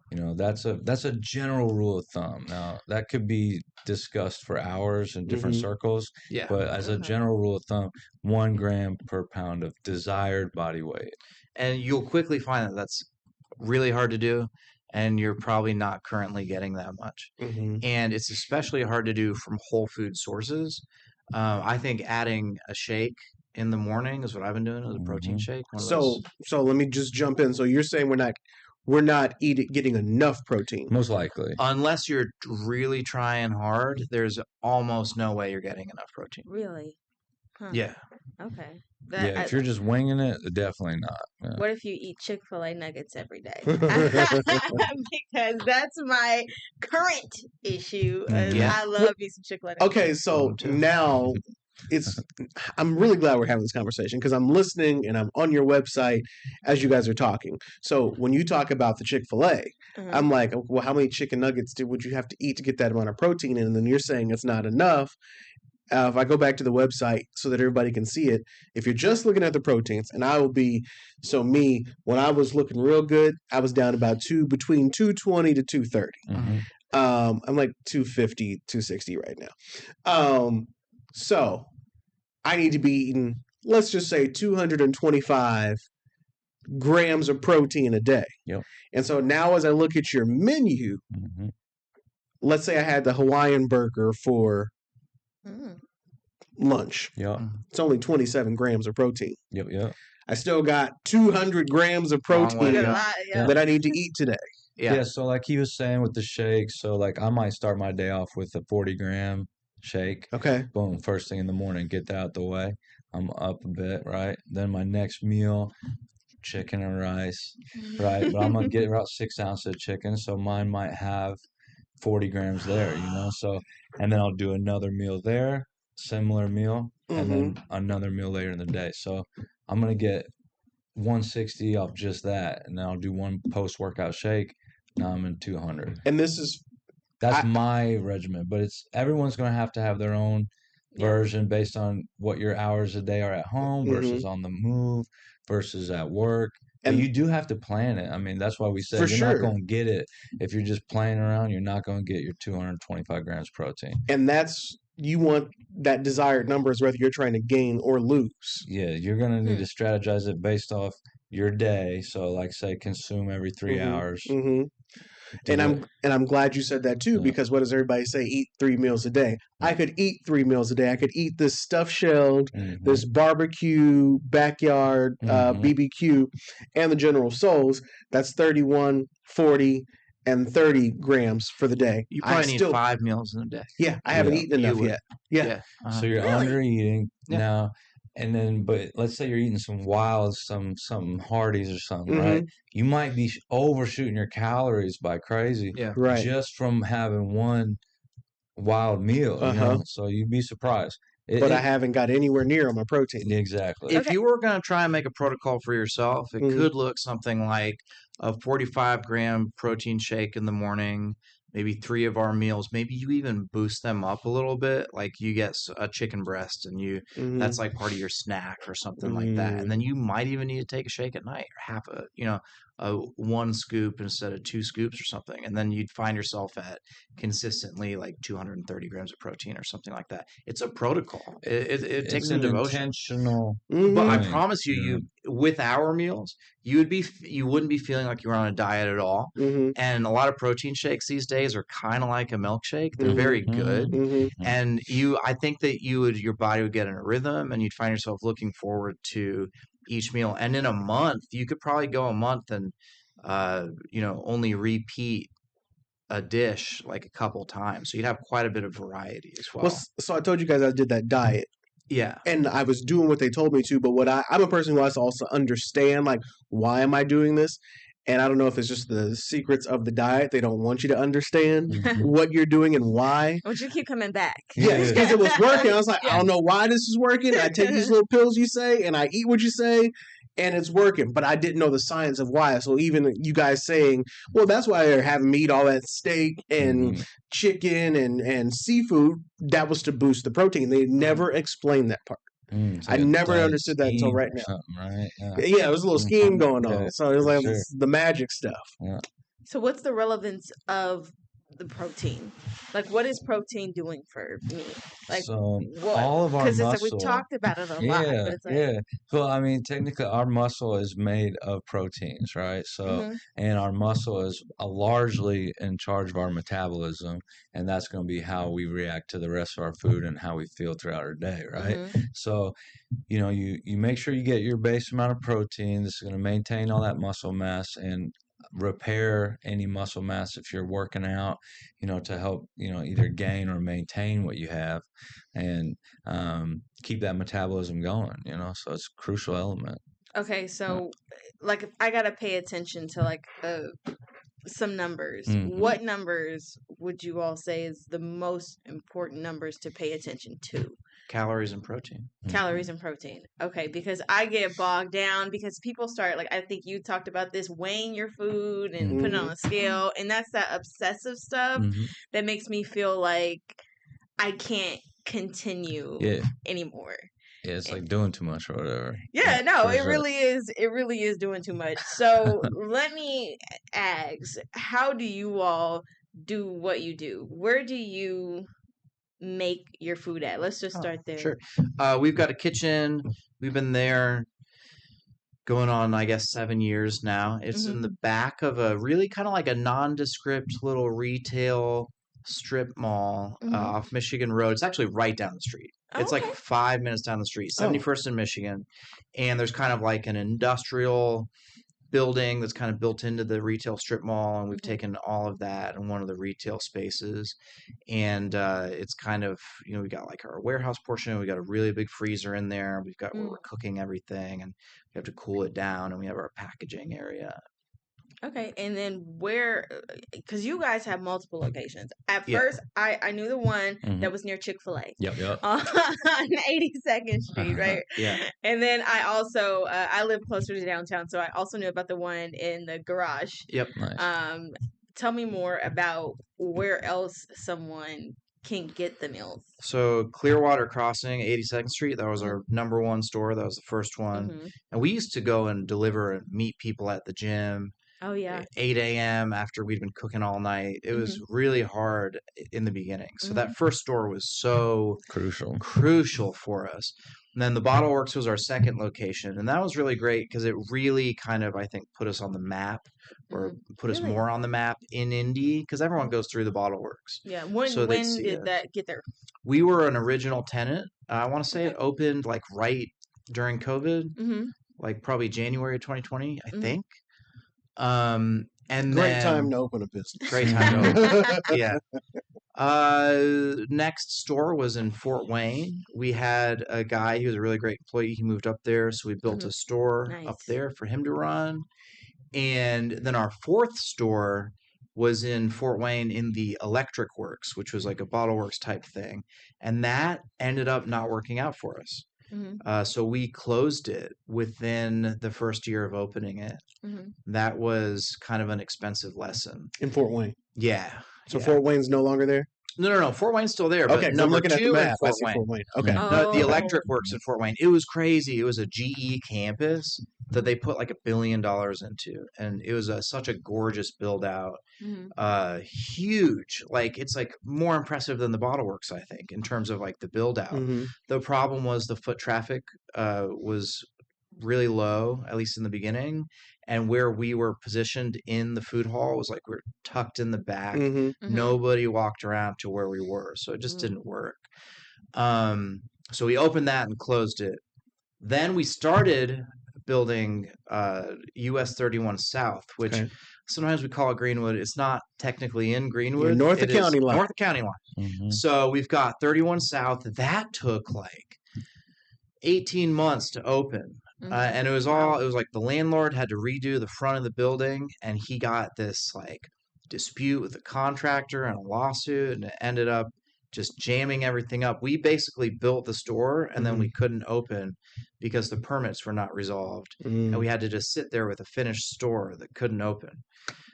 That's a general rule of thumb. Now that could be discussed for hours in different Mhm. circles, Yeah. but as a Okay. general rule of thumb, 1 gram per pound of desired body weight. And you'll quickly find that that's really hard to do, and you're probably not currently getting that much. Mhm. And it's especially hard to do from whole food sources. I think adding a shake in the morning is what I've been doing with a protein Mhm. shake. One of So those. so let me just jump in. So you're saying we're not getting enough protein. Most likely. Unless you're really trying hard, there's almost no way you're getting enough protein. Really? Huh. Yeah. Okay. Yeah, if you're just winging it, definitely not. Yeah. What if you eat Chick-fil-A nuggets every day? Because that's my current issue. Yeah. I love me some Chick-fil-A nuggets. Okay, so now I'm really glad we're having this conversation because I'm listening and I'm on your website as you guys are talking. So when you talk about the Chick-fil-A, Mhm. I'm like, well, how many chicken nuggets would you have to eat to get that amount of protein? And then you're saying it's not enough. If I go back to the website so that everybody can see it, if you're just looking at the proteins, and when I was looking real good, I was down about between 220 to 230. Mhm. I'm like 250, 260 right now. So I need to be eating, let's just say 225 grams of protein a day. Yep. And so now as I look at your menu, Mhm. let's say I had the Hawaiian burger for Mm. lunch. Yep. It's only 27 grams of protein. Yep. Yep. I still got 200 grams of Long way protein to Good go. lot, yeah. that I need to eat today. Yeah. So like he was saying with the shakes, so like I might start my day off with a 40-gram shake. Okay. Boom, first thing in the morning, get that out the way. I'm up a bit, right? Then my next meal, chicken and rice, right? But I'm gonna get about 6 ounces of chicken, so mine might have 40 grams there, So, and then I'll do another meal there, similar meal, and then another meal later in the day. So I'm gonna get 160 off just that, and then I'll do one post-workout shake. Now I'm in 200. And That's my regimen, but everyone's gonna have to have their own version based on what your hours a day are at home versus on the move versus at work. But And- you do have to plan it. I mean, that's why we say For you're sure. not going to get it if you're just playing around. You're not going to get your 225 grams protein. And you want that desired numbers whether you're trying to gain or lose. Yeah, you're going to need to strategize it based off your day. So, like, say, consume every 3 hours. And I'm glad you said that too, because what does everybody say? Eat 3 meals a day. I could eat 3 meals a day. I could eat this stuffed shelled, this barbecue, backyard, BBQ, and the General Soul's. That's 31, 40, and 30 grams for the day. You probably need 5 meals in a day. Yeah, I haven't eaten enough yet. Yeah. So you're under eating now. And then, but let's say you're eating some Wilds, some Hardee's or something, right? You might be overshooting your calories by crazy, Right. just from having one wild meal. So you'd be surprised. but I haven't got anywhere near on my protein. Exactly. If you were going to try and make a protocol for yourself, it could look something like a 45-gram protein shake in the morning, maybe 3 of our meals. Maybe you even boost them up a little bit, like you get a chicken breast and that's like part of your snack or something like that. And then you might even need to take a shake at night, or half a 1 scoop instead of 2 scoops or something. And then you'd find yourself at consistently like 230 grams of protein or something like that. It's a protocol. It takes an devotion. intentional. But I thing, promise you, with our meals, you wouldn't be feeling like you were on a diet at all. And a lot of protein shakes these days are kind of like a milkshake. They're very good, and I think that your body would get in a rhythm, and you'd find yourself looking forward to each meal. And in a month, you could probably go a month and only repeat a dish like a couple times, so you'd have quite a bit of variety as well. So I told you guys I did that diet. Yeah. And I was doing what they told me to, but I'm a person who has to also understand, like, why am I doing this? And I don't know if it's just the secrets of the diet. They don't want you to understand what you're doing and why. I want you to keep coming back. Yes, because it was working. I was like, I don't know why this is working. I take these little pills you say, and I eat what you say, and it's working. But I didn't know the science of why. So even you guys saying, well, that's why they're having me eat all that steak and chicken and seafood, that was to boost the protein. They never explained that part. I never understood that until right now. Right? Yeah, there was a little scheme going on. So it was like the magic stuff. Yeah. So what's the relevance of the protein? Like, what is protein doing for me? Like, so what? all of our muscle. Because we've talked about it a lot. But it's like, Well, I mean, technically, our muscle is made of proteins, right? So, and our muscle is largely in charge of our metabolism, and that's going to be how we react to the rest of our food and how we feel throughout our day, right? So, you make sure you get your base amount of protein. This is going to maintain all that muscle mass and repair any muscle mass if you're working out, to help, either gain or maintain what you have and keep that metabolism going, so it's a crucial element. Okay, so like if I gotta pay attention to like some numbers. What numbers would you all say is the most important numbers to pay attention to? Calories and protein. Calories and protein. Okay, because I get bogged down because people start, like, I think you talked about this, weighing your food and putting it on a scale. And that's that obsessive stuff that makes me feel like I can't continue anymore. Yeah, it's like doing too much or whatever. Yeah, no, it really is. It really is doing too much. So let me ask, how do you all do what you do? Where do you make your food at? Let's just start there. Sure. We've got a kitchen. We've been there going on, I guess, 7 years now. It's in the back of a really kind of like a nondescript little retail strip mall off Michigan Road. It's actually right down the street. It's like 5 minutes down the street, 71st in Michigan. And there's kind of like an industrial building that's kind of built into the retail strip mall, and we've taken all of that in one of the retail spaces. And it's kind of, we got like our warehouse portion. We got a really big freezer in there. We've got where we're cooking everything, and we have to cool it down, and we have our packaging area. Okay, and then where, because you guys have multiple locations. At first, I knew the one that was near Chick-fil-A. Yep. On 82nd Street, right? Yeah. And then I also, I live closer to downtown, so I also knew about the one in the garage. Yep. Nice. Tell me more about where else someone can get the meals. So Clearwater Crossing, 82nd Street, that was our number one store. That was the first one. And we used to go and deliver and meet people at the gym. Oh, yeah. 8 a.m. after we'd been cooking all night. It was really hard in the beginning. So that first store was so crucial for us. And then the Bottle Works was our second location. And that was really great because it really kind of, I think, put us on the map, or put us more on the map in Indy, because everyone goes through the Bottle Works. Yeah. When did that get there? We were an original tenant. I want to say it opened like right during COVID, like probably January of 2020, I think. And great time to open a business. Great time to open. Yeah. Next store was in Fort Wayne. We had a guy, he was a really great employee. He moved up there, so we built a store up there for him to run. And then our fourth store was in Fort Wayne in the Electric Works, which was like a bottle works type thing. And that ended up not working out for us. So we closed it within the first year of opening it. That was kind of an expensive lesson. In Fort Wayne. Yeah. So Fort Wayne's no longer there? No. Fort Wayne's still there. But Okay, 'cause I'm number looking at the 2 in map. I Fort see Wayne. Fort Wayne. Okay. The Electric Works in Fort Wayne. It was crazy. It was a GE campus that they put like $1 billion into, and it was such a gorgeous build out. Huge. Like it's like more impressive than the Bottle Works, I think, in terms of like the build out. The problem was the foot traffic was really low, at least in the beginning. And where we were positioned in the food hall was like we're tucked in the back. Nobody walked around to where we were. So it just didn't work. So we opened that and closed it. Then we started building US 31 South, which sometimes we call it Greenwood. It's not technically in Greenwood. North of county line. North of county line. So we've got 31 South. That took like 18 months to open. And it was like the landlord had to redo the front of the building, and he got this like dispute with the contractor and a lawsuit, and it ended up just jamming everything up. We basically built the store, and then we couldn't open because the permits were not resolved, and we had to just sit there with a finished store that couldn't open.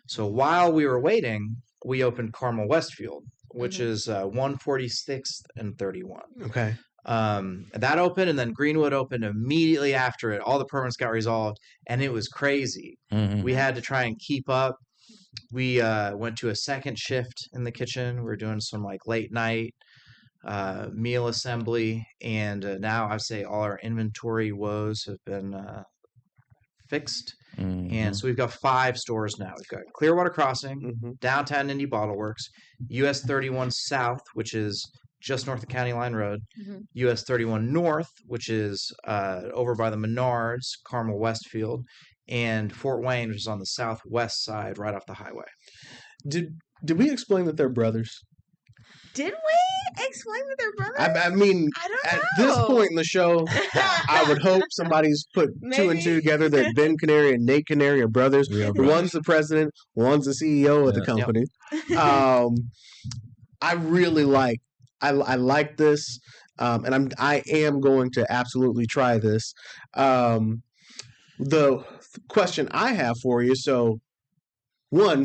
So while we were waiting, we opened Carmel Westfield, which is 146th and 31. Okay. That opened, and then Greenwood opened immediately after it. All the permits got resolved, and it was crazy. We had to try and keep up. We went to a second shift in the kitchen. We were doing some like late night meal assembly, and now I'd say all our inventory woes have been fixed. And so we've got 5 stores now. We've got Clearwater Crossing, Downtown Indy Bottle Works, US 31 South, which is just north of County Line Road, US 31 North, which is over by the Menards, Carmel Westfield, and Fort Wayne, which is on the southwest side, right off the highway. Did we explain that they're brothers? Did we explain that they're brothers? I mean, I don't at know. this point in the show, I would hope somebody's put 2 and 2 together that Ben Canary and Nate Canary are brothers. One's the president, one's the CEO of the company. I really like. I like this, and I am going to absolutely try this. The question I have for you, so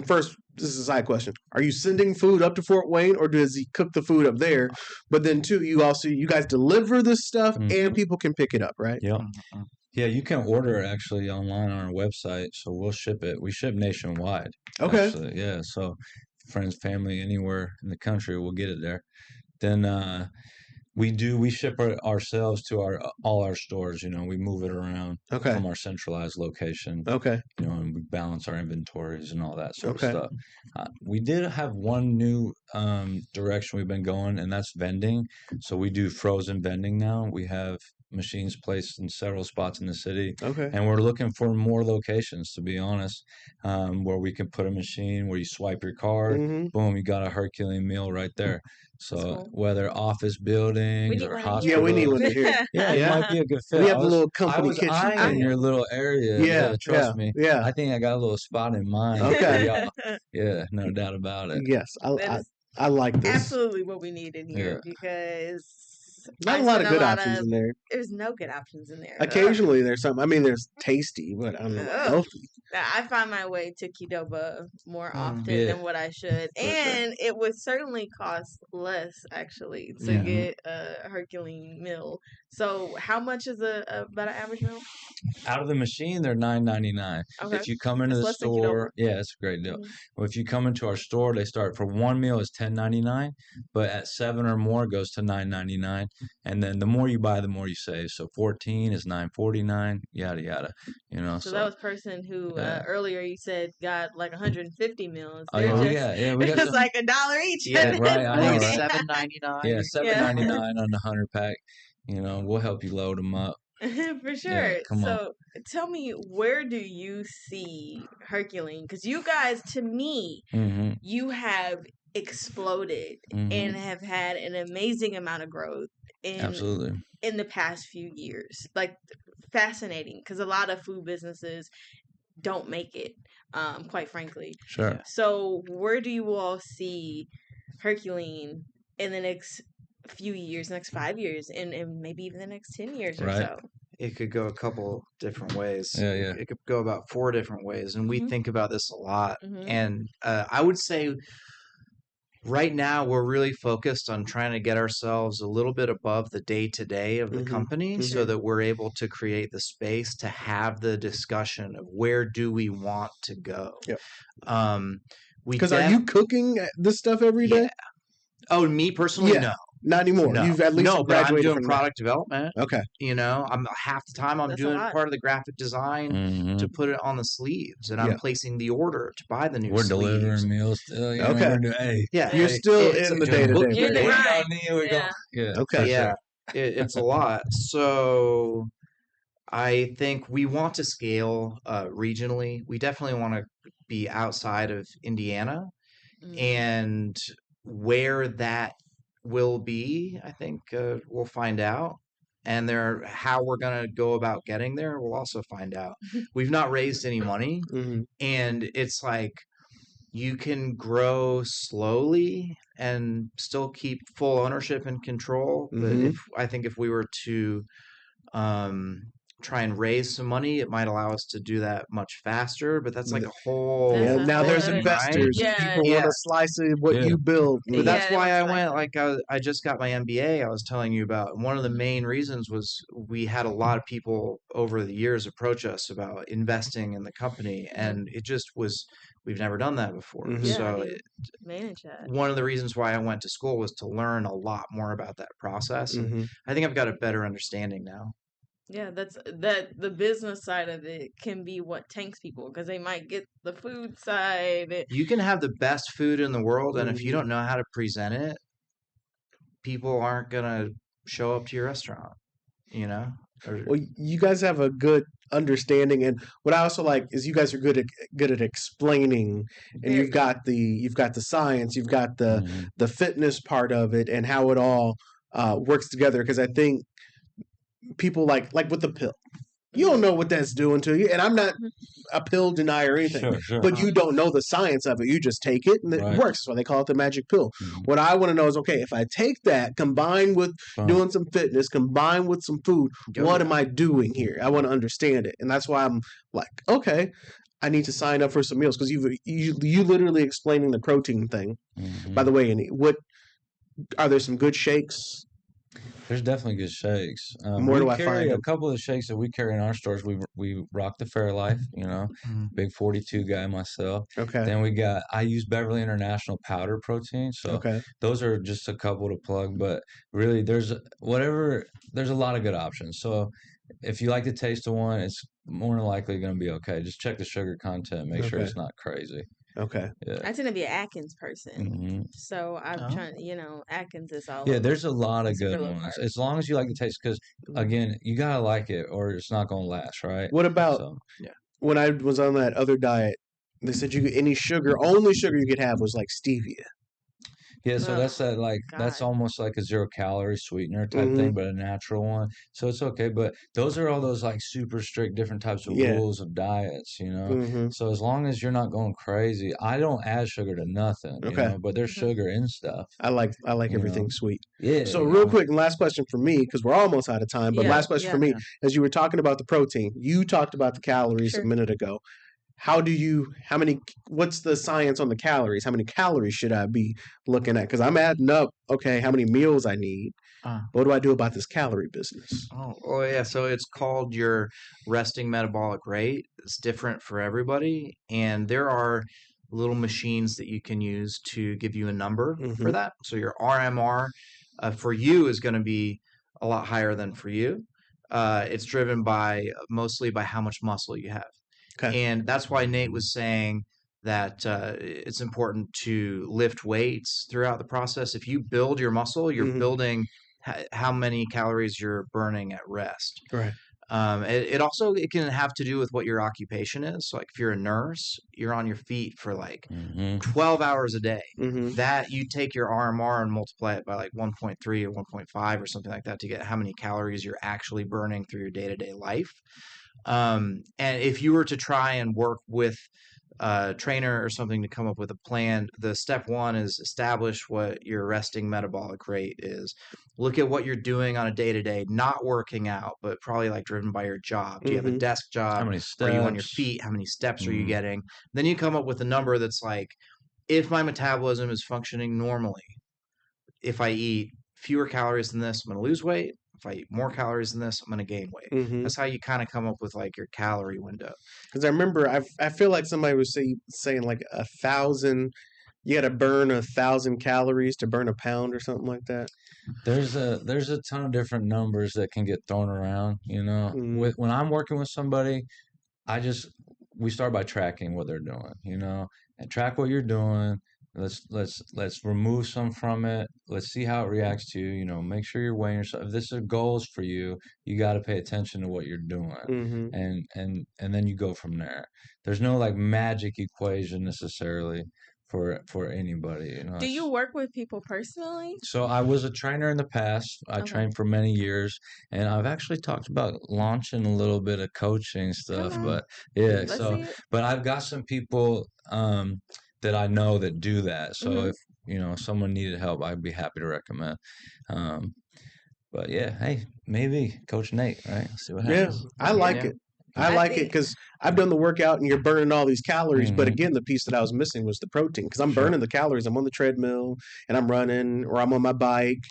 first, this is a side question. Are you sending food up to Fort Wayne, or does he cook the food up there? But then 2, you guys deliver this stuff and people can pick it up, right? Yeah. Yeah, you can order it actually online on our website, so we'll ship it. We ship nationwide. Okay. Actually. Yeah, so friends, family, anywhere in the country, we'll get it there. Then we ship it ourselves to all our stores. We move it around from our centralized location. Okay. And we balance our inventories and all that sort of stuff. We did have one new direction we've been going, and that's vending. So we do frozen vending now. We have machines placed in several spots in the city. Okay. And we're looking for more locations, to be honest, where we can put a machine where you swipe your card, boom, you got a HercuLean meal right there. So cool. Whether office buildings or hospitals. Yeah, we need one to hear. Yeah, it might be a good fit. We have a little company kitchen. I was in your little area. Yeah, trust me. Yeah. I think I got a little spot in mind. Okay. Yeah, no doubt about it. Yes, I like this. Absolutely what we need in here because not a lot of good options in there. There's no good options in there. Occasionally there's some. I mean, there's tasty, but I'm not healthy. I find my way to Qdoba more often than what I should. And it would certainly cost less, actually, to get a HercuLean meal. So how much is about an average meal? Out of the machine, they're $9.99. Okay. If you come into the store, it's a great deal. Well, if you come into our store, they start for one meal is $10.99, but at 7 or more it goes to $9.99. And then the more you buy, the more you save. So 14 is $9.49, yada yada. So that was person who earlier you said got like 150 meals. Oh yeah. It's like $1 each. Yeah, right. I know, right? $7.99. Yeah, $7.99 on the 100-pack. We'll help you load them up. For sure. Yeah, so tell me, where do you see HercuLean? Because you guys, to me, you have exploded and have had an amazing amount of growth in the past few years. Like, fascinating, because a lot of food businesses, don't make it, quite frankly. Sure. So where do you all see HercuLean in the next few years, next 5 years, and maybe even the next 10 years or Right. so? It could go a couple different ways. Yeah, yeah. It could go about 4 different ways, and we Mhm. think about this a lot. Mhm. And I would say right now we're really focused on trying to get ourselves a little bit above the day-to-day of the Mhm. company so that we're able to create the space to have the discussion of where do we want to go. Yep. We Because are you cooking this stuff every day? Yeah. Oh, me personally, Yeah. no. Not anymore. No. You've at least No, but I'm graduated doing from product development. that. Okay. You know, I'm half the time I'm That's a doing lot. part of the graphic design Mhm. to put it on the sleeves, and I'm Yeah. placing the order to buy the new We're sleeves. delivering meals still. You know, Okay. we're doing, hey, Yeah, You're hey, still it's in a the day-to-day. You're in the bookkeeping. grind. We're Yeah. going. Yeah. Okay. For yeah, sure. it's a lot. So I think we want to scale regionally. We definitely want to be outside of Indiana, Mhm. and where that will be, I think we'll find out. And how we're going to go about getting there, we'll also find out. We've not raised any money, Mhm. and it's like you can grow slowly and still keep full ownership and control. But Mhm. I think if we were to um, try and raise some money, it might allow us to do that much faster. But that's like a whole Yeah, That's a now whole there's other- thing, right? investors. Yeah. People Yeah. want a slice of what Yeah. you build. Yeah. That's they why I want to went, I just got my MBA I was telling you about. And one of the main reasons was we had a lot of people over the years approach us about investing in the company. And it just was, we've never done that before. Mhm. Yeah, So how do you manage that? one of the reasons why I went to school was to learn a lot more about that process. And Mhm. I think I've got a better understanding now. Yeah, the business side of it can be what tanks people because they might get the food side. You can have the best food in the world, and if you Mhm. don't know how to present it, people aren't going to show up to your restaurant, you know? Well, you guys have a good understanding, and what I also like is you guys are good at explaining, and Very you've got the science, you've got Mhm. the fitness part of it, and how it all works together. Because I think people like with the pill, you don't know what that's doing to you, and I'm not a pill denier or anything, Sure, sure. but you don't know the science of it. You just take it and it Right. works. That's why they call it the magic pill. Mhm. What I want to know is, okay, if I take that combined with Boom. doing some fitness, combined with some food, Go what yeah. am I doing here? I want to understand it, and that's why I'm like, okay, I need to sign up for some meals because you literally explaining the protein thing. Mhm. By the way, Annie, what are there some good shakes? There's definitely good shakes. Where We do I carry find a them? couple of shakes that we carry in our stores. We rock the Fairlife, you know, Mhm. big 42 guy myself. Okay, Then I use Beverly International powder protein. So okay, those are just a couple to plug, but really there's a lot of good options. So if you like the taste of one, it's more than likely going to be okay. Just check the sugar content, make sure Okay. it's not crazy. okay. Yeah. I tend to be an Atkins person, hmm so I'm Oh. trying. Atkins is all. Yeah, over. there's a lot of It's good really ones. hard. As long as you like the taste, because again, you gotta like it, or it's not gonna last, right? What about So when I was on that other diet? They said only sugar you could have was like stevia. yeah, so that's Oh, that's God. almost like a 0 calorie sweetener type Mhm. thing, but a natural one. So it's okay. But those are all those like super strict different types of Yeah. rules of diets, you know. Mhm. So as long as you're not going crazy, I don't add sugar to nothing, you Okay. know. But there's Mhm. sugar in stuff, I like you everything know. sweet. Yeah. So you real know. quick, and last question for me, because we're almost out of time. But Yeah, last question for me, Yeah. as you were talking about the protein, you talked about the calories Sure. a minute ago. What's the science on the calories? How many calories should I be looking at? Because I'm adding up, okay, how many meals I need. Uh. What do I do about this calorie business? Oh, yeah. So it's called your resting metabolic rate. It's different for everybody. And there are little machines that you can use to give you a number for Mhm. that. So your RMR for you is going to be a lot higher than for you. It's driven mostly by how much muscle you have. Okay. And that's why Nate was saying that it's important to lift weights throughout the process. If you build your muscle, you're Mhm. building how many calories you're burning at rest. Right. It also can have to do with what your occupation is. So like if you're a nurse, you're on your feet for like Mhm. 12 hours a day. Mhm. That you take your RMR and multiply it by like 1.3 or 1.5 or something like that to get how many calories you're actually burning through your day-to-day life. And if you were to try and work with a trainer or something to come up with a plan, the step one is establish what your resting metabolic rate is. Look at what you're doing on a day to day, not working out, but probably like driven by your job. Do you have a desk How job? many Are you on your steps? feet? How many steps are you getting? Then you come up with a number that's like, if my metabolism is functioning normally, if I eat fewer calories than this, I'm going to lose weight. If I eat more calories than this, I'm going to gain weight. That's how you kind of come up with like your calorie window. Because I remember, I feel like somebody was saying like 1,000. You got to burn 1,000 calories to burn a pound or something like that. There's a ton of different numbers that can get thrown around. When I'm working with somebody, we start by tracking what they're doing. And track what you're doing. Let's remove some from it. Let's see how it reacts to you. Make sure you're weighing yourself. If this is goals for you, you got to pay attention to what you're doing, and then you go from there. There's no like magic equation necessarily for anybody. Do you work with people personally? So I was a trainer in the past. I trained for many years, and I've actually talked about launching a little bit of coaching stuff. But yeah, but I've got some people that I know that do that. So if someone needed help, I'd be happy to recommend. But yeah, hey, maybe Coach Nate, right? Let's see what happens. Yeah, I like it. I like it because I've done the workout and you're burning all these calories. But again, the piece that I was missing was the protein because I'm burning the calories. I'm on the treadmill and I'm running or I'm on my bike.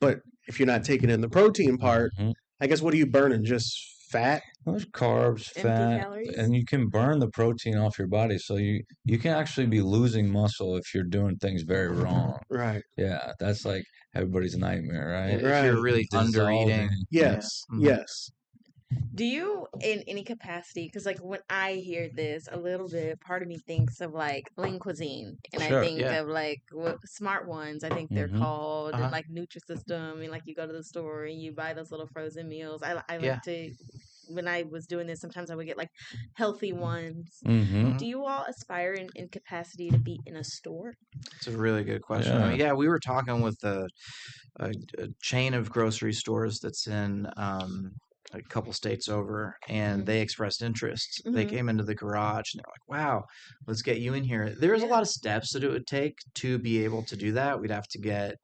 But if you're not taking in the protein part, I guess what are you burning? Just fat? There's carbs, fat, calories. And you can burn the protein off your body. So you can actually be losing muscle if you're doing things very wrong. Right. Yeah, that's like everybody's nightmare, right? If you're really under eating. Yes. Yes. Do you, in any capacity, because like when I hear this a little bit, part of me thinks of like lean cuisine, and I think of like Smart Ones. I think they're called, and like Nutrisystem, and like you go to the store and you buy those little frozen meals. I like to. When I was doing this, sometimes I would get like healthy ones. Do you all aspire in capacity to be in a store? It's a really good question. I mean, we were talking with a chain of grocery stores that's in a couple states over, and they expressed interest. They came into the garage and they're like, wow, let's get you in here. There's a lot of steps that it would take to be able to do that. We'd have to get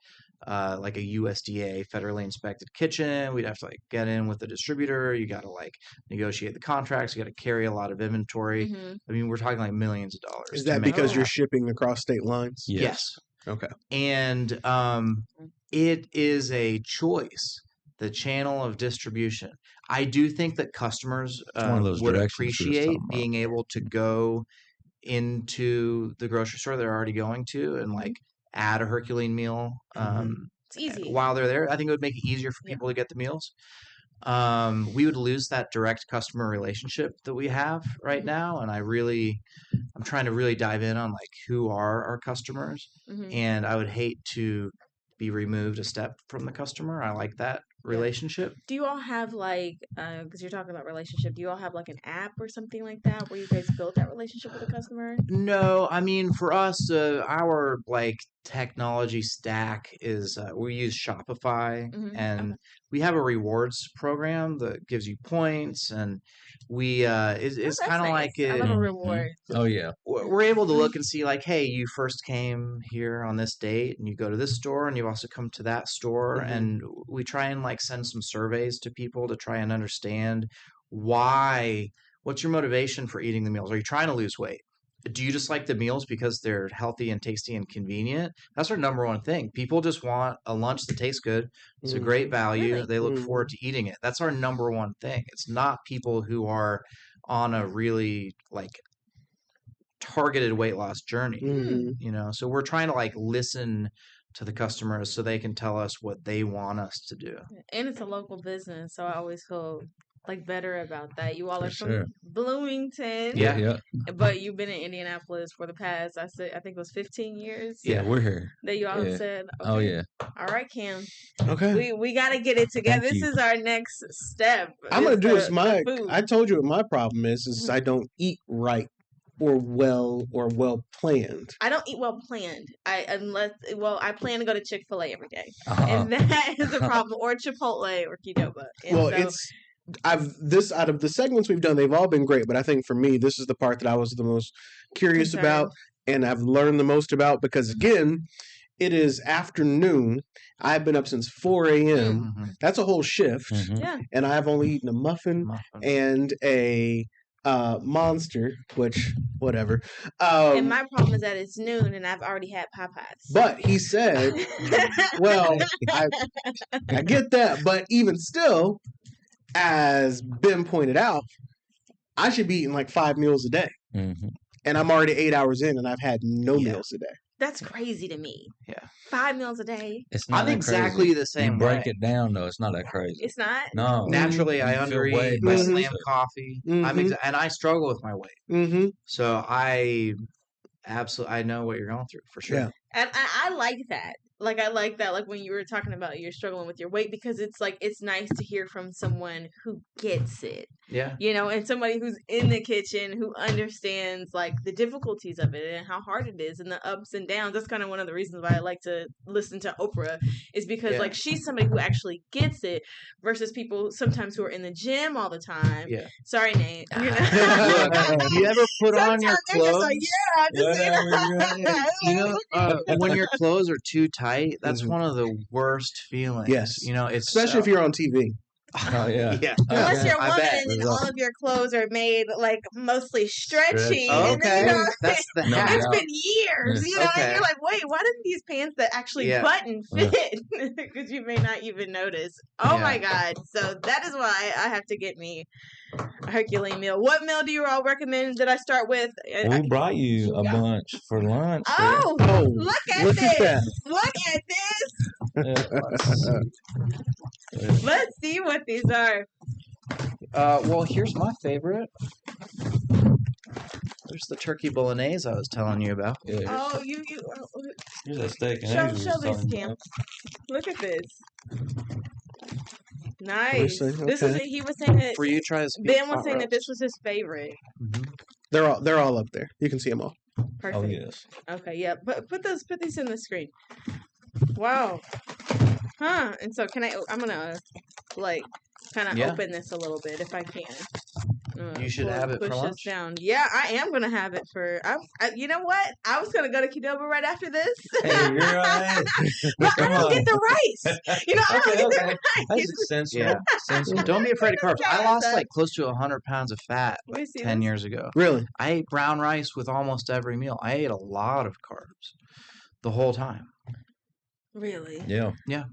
like a USDA federally inspected kitchen. We'd have to like get in with the distributor. You got to like negotiate the contracts. You got to carry a lot of inventory. I mean, we're talking like millions of dollars. Is that because you're shipping across state lines? Yes. Okay. And it is a choice, the channel of distribution. I do think that customers would appreciate being able to go into the grocery store they're already going to and like add a HercuLean meal it's easy while they're there. I think it would make it easier for people to get the meals. We would lose that direct customer relationship that we have right now, and I'm trying to really dive in on like who are our customers, and I would hate to be removed a step from the customer. I like that relationship. Do you all have like, because you're talking about relationship, do you all have like an app or something like that where you guys build that relationship with the customer? No, I mean, for us, our like technology stack is we use Shopify, and we have a rewards program that gives you points, and we it's kind of like I love a reward. Oh yeah, we're able to look and see like, hey, you first came here on this date, and you go to this store, and you also come to that store, and we try and like send some surveys to people to try and understand what's your motivation for eating the meals? Are you trying to lose weight? Do you just like the meals because they're healthy and tasty and convenient? That's our number one thing. People just want a lunch that tastes good. It's a great value. Really? They look forward to eating it. That's our number one thing. It's not people who are on a really like targeted weight loss journey. So we're trying to like listen to the customers so they can tell us what they want us to do. And it's a local business, so I always feel like better about that. You all are from sure. Bloomington. Yeah. But you've been in Indianapolis for the past, I think it was 15 years. Yeah, we're here. That you all said. Okay. Oh yeah. All right, Cam. Okay. We got to get it together. Thank This you. is our next step. I'm gonna do is food. I told you what my problem is I don't eat right or well planned. I don't eat well planned. I plan to go to Chick-fil-A every day. Uh-huh. And that is a problem. Or Chipotle or Qdoba. And Well, so, it's this out of the segments we've done, they've all been great, but I think for me, this is the part that I was the most curious about, and I've learned the most about because again, it is afternoon. I've been up since 4 a.m. That's a whole shift, and I've only eaten a muffin. And a monster, which whatever. And my problem is that it's noon and I've already had Popeyes. But he said, well, I get that, but even still, as Ben pointed out, I should be eating like 5 meals a day. And I'm already 8 hours in and I've had no meals a day. That's crazy to me. Yeah. 5 meals a day. It's not I'm exactly the same way. Break it down, though. It's not that crazy. It's not? No. Naturally, I undereat. I slam coffee. And I struggle with my weight. So I know what you're going through for sure. Yeah. And I like that. Like, I like that, like, when you were talking about you're struggling with your weight, because it's, like, it's nice to hear from someone who gets it. Yeah. You know, and somebody who's in the kitchen who understands, like, the difficulties of it and how hard it is and the ups and downs. That's kind of one of the reasons why I like to listen to Oprah, is because, like, she's somebody who actually gets it versus people sometimes who are in the gym all the time. Yeah. Sorry, Nate. You know? Look, you ever put on your clothes? Like, You know, when your clothes are too tight, that's one of the worst feelings. Yes. You know, it's especially if you're on TV. Oh, yeah. Unless you're a woman and all of your clothes are made like mostly stretchy. Oh, and then, you know, that's the it's been years. You know, and you're like, wait, why didn't these pants that actually button fit? Because you may not even notice. Oh my God. So that is why I have to get me a HercuLean meal. What meal do you all recommend that I start with? We brought you a bunch for lunch. Oh, look at this. Look at this. Let's see what these are. Well, here's my favorite. There's the turkey bolognese I was telling you about. Yeah, oh, here's that steak and eggs. Show this, Cam. Look at this. Nice. Okay. This is. He was saying that. For you, try this. Ben was saying that this was his favorite. They're all up there. You can see them all. Perfect. Oh yes. Okay. Yeah. But put these in the screen. Wow. Huh. And so I'm gonna like kind of open this a little bit if I can. You should have it for lunch. This down. Yeah, I am gonna have it for. You know what? I was gonna go to Qdoba right after this. Hey, you're right. But I don't get the rice. You know, I don't get the rice. That's sensible. Sensible. Don't be afraid of carbs. I lost like close to 100 pounds of fat 10 years ago. Really? I ate brown rice with almost every meal. I ate a lot of carbs the whole time. Really? Yeah. Yeah.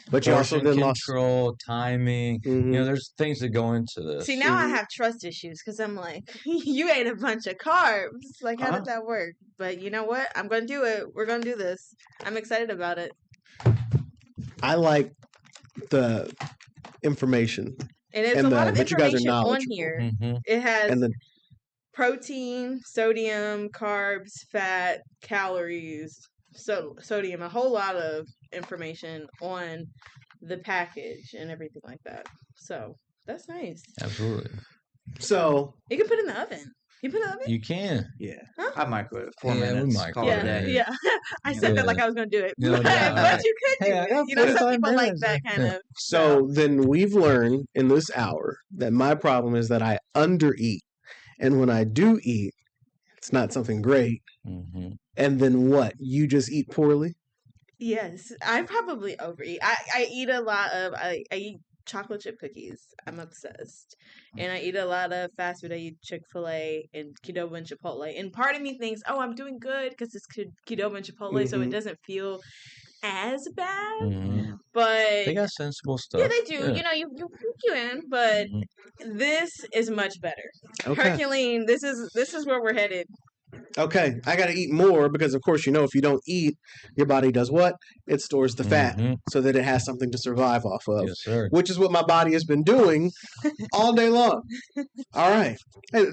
But you also Portion did control, timing. You know, there's things that go into this. See, now I have trust issues because I'm like, you ate a bunch of carbs. Like, how did that work? But you know what? I'm going to do it. We're going to do this. I'm excited about it. I like the information. And it's a lot of information on knowledgeable. here. It has protein, sodium, carbs, fat, calories, sodium, a whole lot of information on the package and everything like that. So that's nice. Absolutely. So you can put it in the oven. You put it in the oven? You can. Yeah. Huh? I microwave 4 minutes. Call it a day. Yeah. I said that like I was going to do it. No, but you could do it. You know, some people like that kind of. So then we've learned in this hour that my problem is that I undereat. And when I do eat, it's not something great. And then what? You just eat poorly? Yes, I probably overeat. I eat a lot of. I eat chocolate chip cookies. I'm obsessed, and I eat a lot of fast food. I eat Chick-fil-A and Qdoba and Chipotle. And part of me thinks, oh, I'm doing good because it's Qdoba and Chipotle, so it doesn't feel as bad. But they got sensible stuff. Yeah, they do. Yeah. You know, you can, but this is much better. Okay. HercuLean, this is where we're headed. Okay, I got to eat more because, of course, you know, if you don't eat, your body does what? It stores the fat so that it has something to survive off of, yes, sir. Which is what my body has been doing all day long. All right. Hey,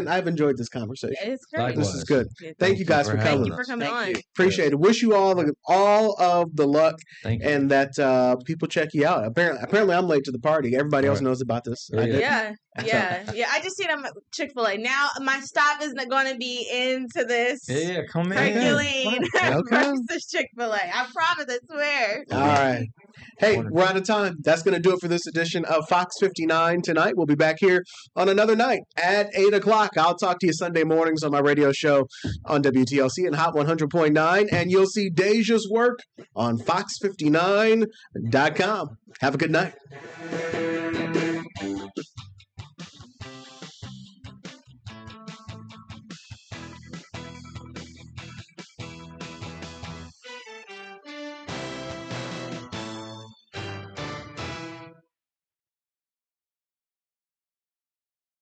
I've enjoyed this conversation. It's great. This is good. Thank you guys for coming. Thank you for coming on. Appreciate it. Wish you all of the luck and that people check you out. Apparently I'm late to the party. Everybody else knows about this. Yeah. Yeah, yeah. I just seen them Chick-fil-A. Now my stop is not going to be into this. Yeah, come in. HercuLean Okay. versus Chick-fil-A. I promise. I swear. All right. Hey, Wonderful. we're out of time. That's going to do it for this edition of Fox 59 tonight. We'll be back here on another night at 8 o'clock. I'll talk to you Sunday mornings on my radio show on WTLC and Hot 100.9. And you'll see Deja's work on Fox59.com. Have a good night.